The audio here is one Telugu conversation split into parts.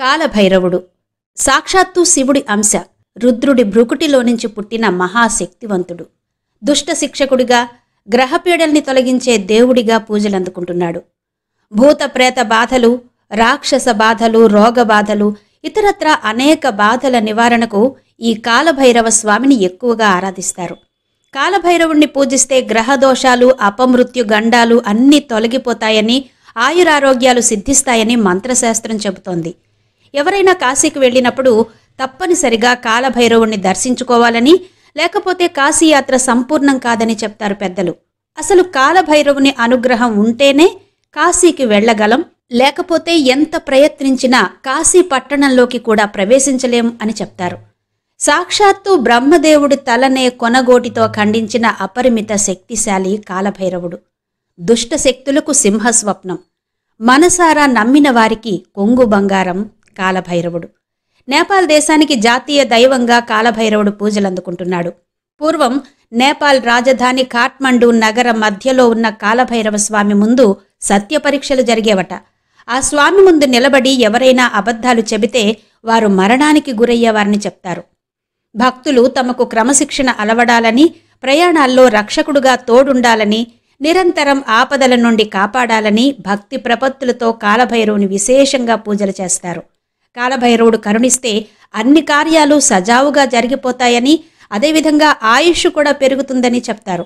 కాలభైరవుడు సాక్షాత్తు శివుడి అంశ. రుద్రుడి భృకుటిలో నుంచి పుట్టిన మహాశక్తివంతుడు. దుష్ట శిక్షకుడిగా, గ్రహపీడల్ని తొలగించే దేవుడిగా పూజలందుకుంటున్నాడు. భూత ప్రేత బాధలు, రాక్షస బాధలు, రోగ బాధలు, ఇతరత్రా అనేక బాధల నివారణకు ఈ కాలభైరవ స్వామిని ఎక్కువగా ఆరాధిస్తారు. కాలభైరవుణ్ణి పూజిస్తే గ్రహదోషాలు, అపమృత్యు గండాలు అన్నీ తొలగిపోతాయని, ఆయురారోగ్యాలు సిద్ధిస్తాయని మంత్రశాస్త్రం చెబుతోంది. ఎవరైనా కాశీకి వెళ్ళినప్పుడు తప్పనిసరిగా కాలభైరవుణ్ణి దర్శించుకోవాలని, లేకపోతే కాశీయాత్ర సంపూర్ణం కాదని చెప్తారు పెద్దలు. అసలు కాలభైరవుని అనుగ్రహం ఉంటేనే కాశీకి వెళ్ళగలం, లేకపోతే ఎంత ప్రయత్నించినా కాశీ పట్టణంలోకి కూడా ప్రవేశించలేం అని చెప్తారు. సాక్షాత్తు బ్రహ్మదేవుడి తలనే కొనగోటితో ఖండించిన అపరిమిత శక్తిశాలి కాలభైరవుడు. దుష్ట శక్తులకు సింహస్వప్నం. మనసారా నమ్మిన వారికి కొంగు బంగారం కాలభైరవుడు. నేపాల్ దేశానికి జాతీయ దైవంగా కాలభైరవుడు పూజలందుకుంటున్నాడు. పూర్వం నేపాల్ రాజధాని ఖాట్మండు నగర మధ్యలో ఉన్న కాలభైరవ స్వామి ముందు సత్య పరీక్షలు జరిగేవట. ఆ స్వామి ముందు నిలబడి ఎవరైనా అబద్ధాలు చెబితే వారు మరణానికి గురయ్యేవారని చెప్తారు. భక్తులు తమకు క్రమశిక్షణ అలవడాలని, ప్రయాణాల్లో రక్షకుడుగా తోడుండాలని, నిరంతరం ఆపదల నుండి కాపాడాలని భక్తి ప్రపత్తులతో కాలభైరవుని విశేషంగా పూజలు చేస్తారు. కాలభైరవుడు కరుణిస్తే అన్ని కార్యాలు సజావుగా జరిగిపోతాయని, అదేవిధంగా ఆయుష్ కూడా పెరుగుతుందని చెప్తారు.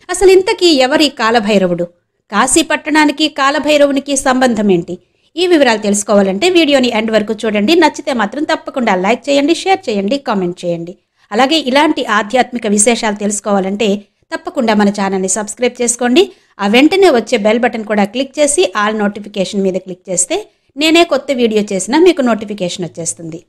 అసలు ఇంతకీ ఎవరి కాలభైరవుడు? కాశీ పట్టణానికి కాలభైరవునికి సంబంధం ఏంటి? ఈ వివరాలు తెలుసుకోవాలంటే వీడియోని ఎండ్ వరకు చూడండి. నచ్చితే మాత్రం తప్పకుండా లైక్ చేయండి, షేర్ చేయండి, కామెంట్ చేయండి. అలాగే ఇలాంటి ఆధ్యాత్మిక విశేషాలు తెలుసుకోవాలంటే తప్పకుండా మన ఛానల్ని సబ్స్క్రైబ్ చేసుకోండి. ఆ వెంటనే వచ్చే బెల్ బటన్ కూడా క్లిక్ చేసి ఆల్ నోటిఫికేషన్ మీద క్లిక్ చేస్తే నేనే కొత్త వీడియో చేసినా మీకు నోటిఫికేషన్ వచ్చేస్తుంది.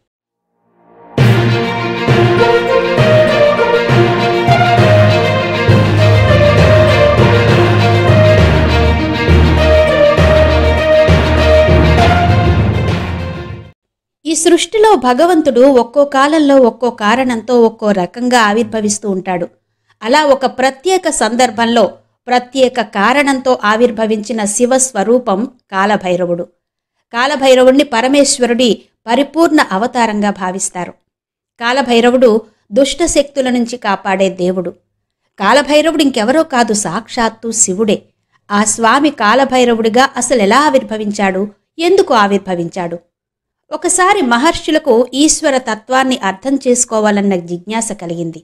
ఈ సృష్టిలో భగవంతుడు ఒక్కో కాలంలో ఒక్కో కారణంతో ఒక్కో రకంగా ఆవిర్భవిస్తూ ఉంటాడు. అలా ఒక ప్రత్యేక సందర్భంలో ప్రత్యేక కారణంతో ఆవిర్భవించిన శివస్వరూపం కాలభైరవుడు. కాలభైరవుణ్ణి పరమేశ్వరుడి పరిపూర్ణ అవతారంగా భావిస్తారు. కాలభైరవుడు దుష్ట శక్తుల నుంచి కాపాడే దేవుడు. కాలభైరవుడు ఇంకెవరో కాదు, సాక్షాత్తు శివుడే. ఆ స్వామి కాలభైరవుడిగా అసలెలా ఆవిర్భవించాడు? ఎందుకు ఆవిర్భవించాడు? ఒకసారి మహర్షులకు ఈశ్వర తత్వాన్ని అర్థం చేసుకోవాలన్న జిజ్ఞాస కలిగింది.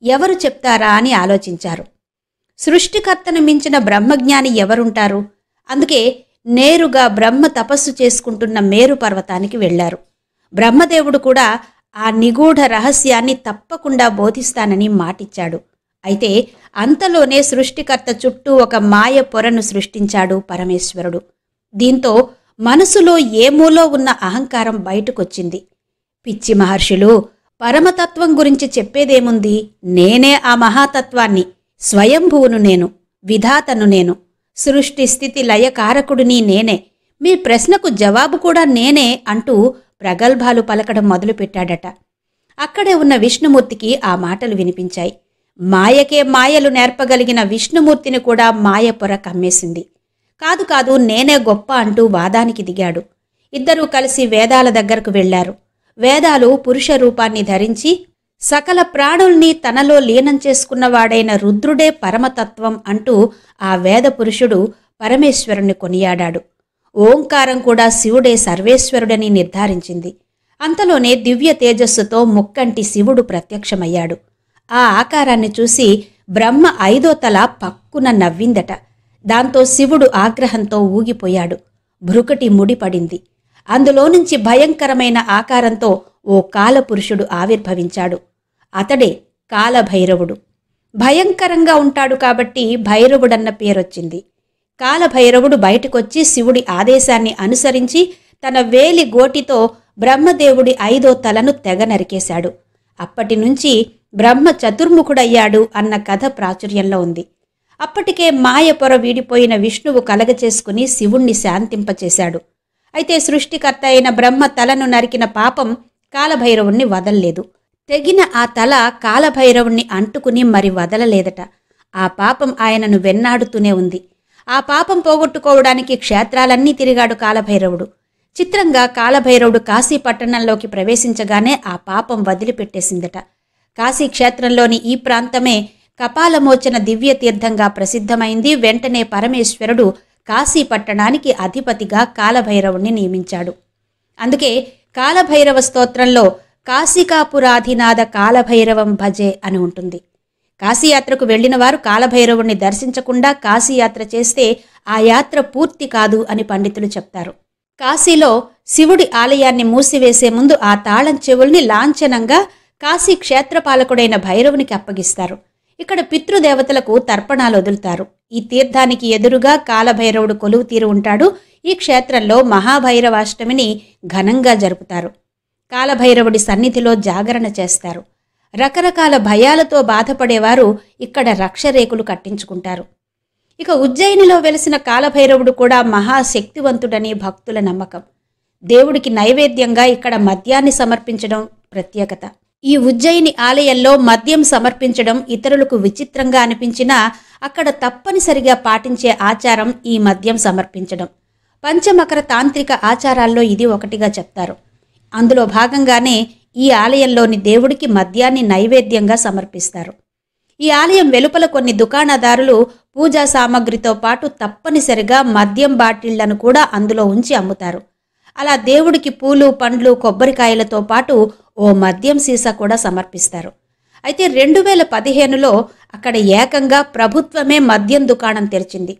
ఎవరు చెప్తారా అని ఆలోచించారు. సృష్టికర్తను మించిన బ్రహ్మజ్ఞాని ఎవరుంటారు? అందుకే నేరుగా బ్రహ్మ తపస్సు చేసుకుంటున్న మేరు పర్వతానికి వెళ్లారు. బ్రహ్మదేవుడు కూడా ఆ నిగూఢ రహస్యాన్ని తప్పకుండా బోధిస్తానని మాటిచ్చాడు. అయితే అంతలోనే సృష్టికర్త చుట్టూ ఒక మాయ పొరను సృష్టించాడు పరమేశ్వరుడు. దీంతో మనసులో ఏమూలో ఉన్న అహంకారం బయటకొచ్చింది. పిచ్చి మహర్షులు, పరమతత్వం గురించి చెప్పేదేముంది? నేనే ఆ మహాతత్వాన్ని, స్వయంభువును నేను, విధాతను నేను, సృష్టి స్థితి లయకారకుడిని నేనే, మీ ప్రశ్నకు జవాబు కూడా నేనే అంటూ ప్రగల్భాలు పలకడం మొదలుపెట్టాడట. అక్కడే ఉన్న విష్ణుమూర్తికి ఆ మాటలు వినిపించాయి. మాయకే మాయలు నేర్పగలిగిన విష్ణుమూర్తిని కూడా మాయ పొర కమ్మేసింది. కాదు కాదు, నేనే గొప్ప అంటూ వాదానికి దిగాడు. ఇద్దరూ కలిసి వేదాల దగ్గరకు వెళ్లారు. వేదాలు పురుష రూపాన్ని ధరించి సకల ప్రాణుల్ని తనలో లీనం చేసుకున్నవాడైన రుద్రుడే పరమతత్వం అంటూ ఆ వేద పురుషుడు పరమేశ్వరుణ్ణి కొనియాడాడు. ఓంకారం కూడా శివుడే సర్వేశ్వరుడని నిర్ధారించింది. అంతలోనే దివ్య తేజస్సుతో ముక్కంటి శివుడు ప్రత్యక్షమయ్యాడు. ఆ ఆకారాన్ని చూసి బ్రహ్మ 5వ తల పక్కున నవ్విందట. దాంతో శివుడు ఆగ్రహంతో ఊగిపోయాడు. భృకుటి ముడిపడింది. అందులో నుంచి భయంకరమైన ఆకారంతో ఓ కాలపురుషుడు ఆవిర్భవించాడు. అతడే కాలభైరవుడు. భయంకరంగా ఉంటాడు కాబట్టి భైరవుడన్న పేరొచ్చింది. కాలభైరవుడు బయటకొచ్చి శివుడి ఆదేశాన్ని అనుసరించి తన వేలి గోటితో బ్రహ్మదేవుడి 5వ తలను తెగ నరికేశాడు. అప్పటినుంచి బ్రహ్మ చతుర్ముఖుడయ్యాడు అన్న కథ ప్రాచుర్యంలో ఉంది. అప్పటికే మాయ పొర వీడిపోయిన విష్ణువు కలగచేసుకుని శివుణ్ణి శాంతింపచేశాడు. అయితే సృష్టికర్త అయిన బ్రహ్మ తలను నరికిన పాపం కాలభైరవుణ్ణి వదల్లేదు. తెగిన ఆ తల కాలభైరవుణ్ణి అంటుకుని మరి వదలలేదట. ఆ పాపం ఆయనను వెన్నాడుతూనే ఉంది. ఆ పాపం పోగొట్టుకోవడానికి క్షేత్రాలన్నీ తిరిగాడు కాలభైరవుడు. చిత్రంగా కాలభైరవుడు కాశీ పట్టణంలోకి ప్రవేశించగానే ఆ పాపం వదిలిపెట్టేసిందట. కాశీ క్షేత్రంలోని ఈ ప్రాంతమే కపాలమోచన దివ్య తీర్థంగా ప్రసిద్ధమైంది. వెంటనే పరమేశ్వరుడు కాశీ పట్టణానికి అధిపతిగా కాలభైరవుణ్ణి నియమించాడు. అందుకే కాలభైరవ స్తోత్రంలో కాశికాపురాధినాథ కాలభైరవం భజే అని ఉంటుంది. కాశీయాత్రకు వెళ్లిన వారు కాలభైరవుణ్ణి దర్శించకుండా కాశీయాత్ర చేస్తే ఆ యాత్ర పూర్తి కాదు అని పండితులు చెప్తారు. కాశీలో శివుడి ఆలయాన్ని మూసివేసే ముందు ఆ తాళం చెవుల్ని లాంఛనంగా కాశీ క్షేత్రపాలకుడైన భైరవునికి అప్పగిస్తారు. ఇక్కడ పితృదేవతలకు తర్పణాలు వదులుతారు. ఈ తీర్థానికి ఎదురుగా కాలభైరవుడు కొలువు తీరు ఉంటాడు. ఈ క్షేత్రంలో మహాభైరవాష్టమిని ఘనంగా జరుపుతారు. కాలభైరవుడి సన్నిధిలో జాగరణ చేస్తారు. రకరకాల భయాలతో బాధపడేవారు ఇక్కడ రక్షరేకులు కట్టించుకుంటారు. ఇక ఉజ్జయినిలో వెలిసిన కాలభైరవుడు కూడా మహాశక్తివంతుడని భక్తుల నమ్మకం. దేవుడికి నైవేద్యంగా ఇక్కడ మద్యాన్ని సమర్పించడం ప్రత్యేకత. ఈ ఉజ్జయిని ఆలయంలో మద్యం సమర్పించడం ఇతరులకు విచిత్రంగా అనిపించినా అక్కడ తప్పనిసరిగా పాటించే ఆచారం ఈ మద్యం సమర్పించడం. పంచమకర తాంత్రిక ఆచారాల్లో ఇది ఒకటిగా చెప్తారు. అందులో భాగంగానే ఈ ఆలయంలోని దేవుడికి మద్యాన్ని నైవేద్యంగా సమర్పిస్తారు. ఈ ఆలయం వెలుపల కొన్ని దుకాణదారులు పూజా సామగ్రితో పాటు తప్పనిసరిగా మద్యం బాటిళ్లను కూడా అందులో ఉంచి అమ్ముతారు. అలా దేవుడికి పూలు, పండ్లు, కొబ్బరికాయలతో పాటు ఓ మద్యం సీసా కూడా సమర్పిస్తారు. అయితే 2015లో అక్కడ ఏకంగా ప్రభుత్వమే మద్యం దుకాణం తెరిచింది.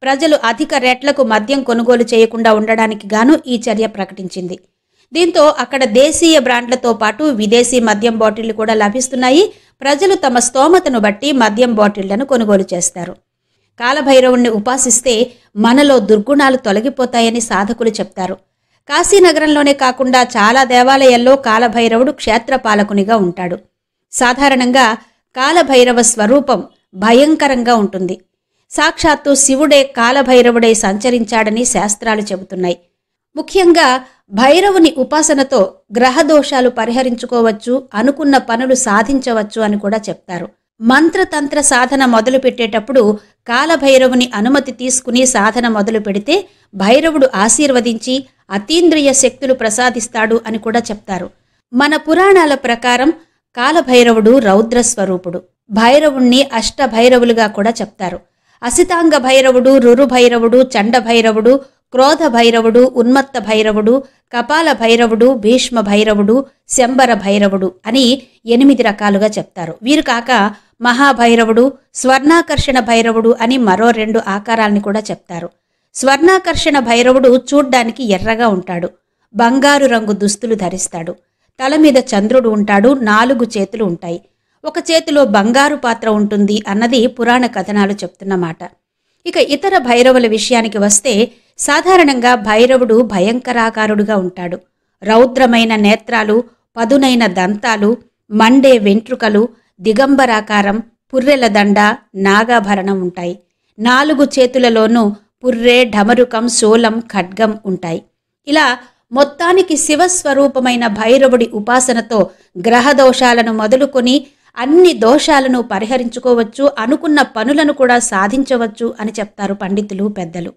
ప్రజలు అధిక రేట్లకు మద్యం కొనుగోలు చేయకుండా ఉండడానికి గాను ఈ చర్య ప్రకటించింది. దీంతో అక్కడ దేశీయ బ్రాండ్లతో పాటు విదేశీ మద్యం బాటిళ్లు కూడా లభిస్తున్నాయి. ప్రజలు తమ స్తోమతను బట్టి మద్యం బాటిళ్లను కొనుగోలు చేస్తారు. కాలభైరవుణ్ణి ఉపాసిస్తే మనలో దుర్గుణాలు తొలగిపోతాయని సాధకులు చెప్తారు. కాశీనగరంలోనే కాకుండా చాలా దేవాలయాల్లో కాలభైరవుడు క్షేత్రపాలకునిగా ఉంటాడు. సాధారణంగా కాలభైరవ స్వరూపం భయంకరంగా ఉంటుంది. సాక్షాత్తు శివుడే కాలభైరవుడై సంచరించాడని శాస్త్రాలు చెబుతున్నాయి. ముఖ్యంగా భైరవుని ఉపాసనతో గ్రహదోషాలు పరిహరించుకోవచ్చు, అనుకున్న పనులు సాధించవచ్చు అని కూడా చెప్తారు. మంత్రతంత్ర సాధన మొదలు పెట్టేటప్పుడు కాలభైరవుని అనుమతి తీసుకుని సాధన మొదలు పెడితే భైరవుడు ఆశీర్వదించి అతీంద్రియ శక్తులు ప్రసాదిస్తాడు అని కూడా చెప్తారు. మన పురాణాల ప్రకారం కాలభైరవుడు రౌద్రస్వరూపుడు. భైరవుణ్ణి అష్టభైరవులుగా కూడా చెప్తారు. అసితాంగ భైరవుడు, రురుభైరవుడు, చండభైరవుడు, క్రోధ భైరవుడు, ఉన్మత్త భైరవుడు, కపాల భైరవుడు, భీష్మ భైరవుడు, శంబర భైరవుడు అని 8 రకాలుగా చెప్తారు. వీరు కాక మహాభైరవుడు, స్వర్ణాకర్షణ భైరవుడు అని మరో 2 ఆకారాల్ని కూడా చెప్తారు. స్వర్ణాకర్షణ భైరవుడు చూడ్డానికి ఎర్రగా ఉంటాడు. బంగారు రంగు దుస్తులు ధరిస్తాడు. తల మీద చంద్రుడు ఉంటాడు. 4 చేతులు ఉంటాయి. ఒక చేతిలో బంగారు పాత్ర ఉంటుంది అన్నది పురాణ కథనాలు చెప్తున్నమాట. ఇక ఇతర భైరవుల విషయానికి వస్తే సాధారణంగా భైరవుడు భయంకరాకారుడుగా ఉంటాడు. రౌద్రమైన నేత్రాలు, పదునైన దంతాలు, మండే వెంట్రుకలు, దిగంబరాకారం, పుర్రెల దండ, నాగాభరణం ఉంటాయి. 4 చేతులలోనూ పుర్రె, ఢమరుకం, శూలం, ఖడ్గం ఉంటాయి. ఇలా మొత్తానికి శివస్వరూపమైన భైరవుడి ఉపాసనతో గ్రహదోషాలను మొదలుకొని అన్ని దోషాలను పరిహరించుకోవచ్చు, అనుకున్న పనులను కూడా సాధించవచ్చు అని చెప్తారు పండితులు, పెద్దలు.